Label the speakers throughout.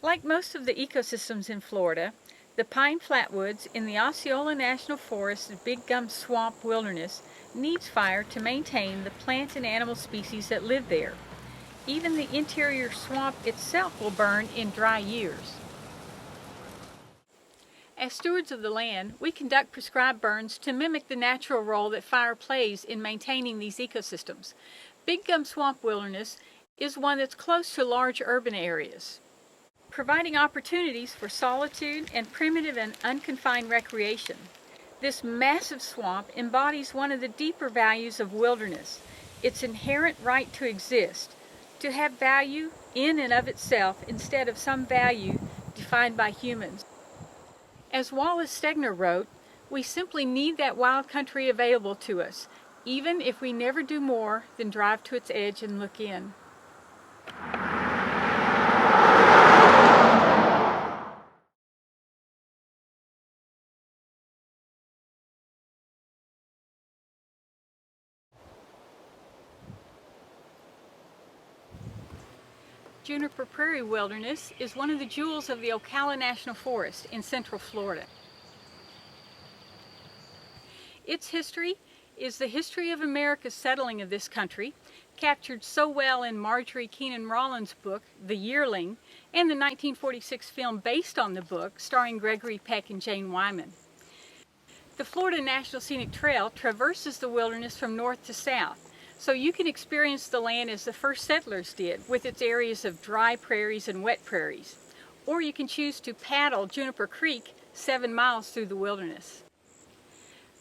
Speaker 1: Like most of the ecosystems in Florida, the pine flatwoods in the Osceola National Forest's Big Gum Swamp Wilderness needs fire to maintain the plant and animal species that live there. Even the interior swamp itself will burn in dry years. As stewards of the land, we conduct prescribed burns to mimic the natural role that fire plays in maintaining these ecosystems. Big Gum Swamp Wilderness is one that's close to large urban areas, providing opportunities for solitude and primitive and unconfined recreation. This massive swamp embodies one of the deeper values of wilderness, its inherent right to exist, to have value in and of itself instead of some value defined by humans. As Wallace Stegner wrote, we simply need that wild country available to us, even if we never do more than drive to its edge and look in. Juniper Prairie Wilderness is one of the jewels of the Ocala National Forest in central Florida. Its history is the history of America's settling of this country, captured so well in Marjorie Keenan Rollins' book, The Yearling, and the 1946 film based on the book, starring Gregory Peck and Jane Wyman. The Florida National Scenic Trail traverses the wilderness from north to south, so you can experience the land as the first settlers did, with its areas of dry prairies and wet prairies. Or you can choose to paddle Juniper Creek 7 miles through the wilderness.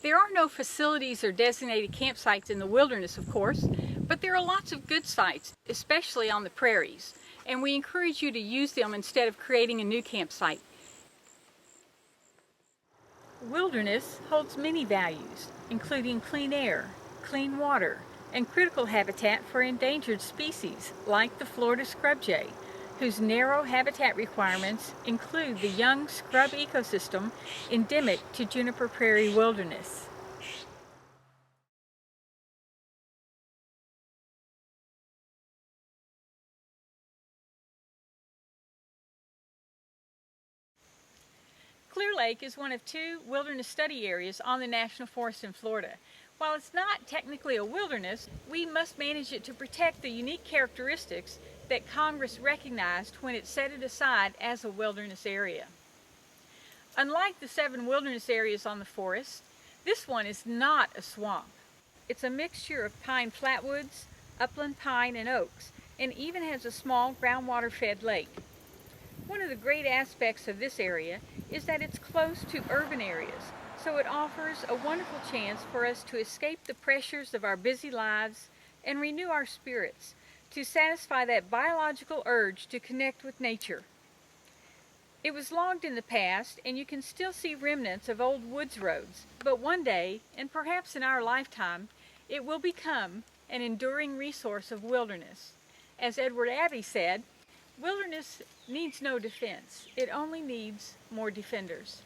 Speaker 1: There are no facilities or designated campsites in the wilderness, of course, but there are lots of good sites, especially on the prairies, and we encourage you to use them instead of creating a new campsite. Wilderness holds many values, including clean air, clean water, and critical habitat for endangered species like the Florida scrub jay, whose narrow habitat requirements include the young scrub ecosystem endemic to Juniper Prairie Wilderness. Clear Lake is one of 2 wilderness study areas on the National Forest in Florida. While it's not technically a wilderness, we must manage it to protect the unique characteristics that Congress recognized when it set it aside as a wilderness area. Unlike the 7 wilderness areas on the forest, this one is not a swamp. It's a mixture of pine flatwoods, upland pine, and oaks, and even has a small groundwater-fed lake. One of the great aspects of this area is that it's close to urban areas, so it offers a wonderful chance for us to escape the pressures of our busy lives and renew our spirits, to satisfy that biological urge to connect with nature. It was logged in the past, and you can still see remnants of old woods roads, but one day, and perhaps in our lifetime, it will become an enduring resource of wilderness. As Edward Abbey said, wilderness needs no defense. It only needs more defenders.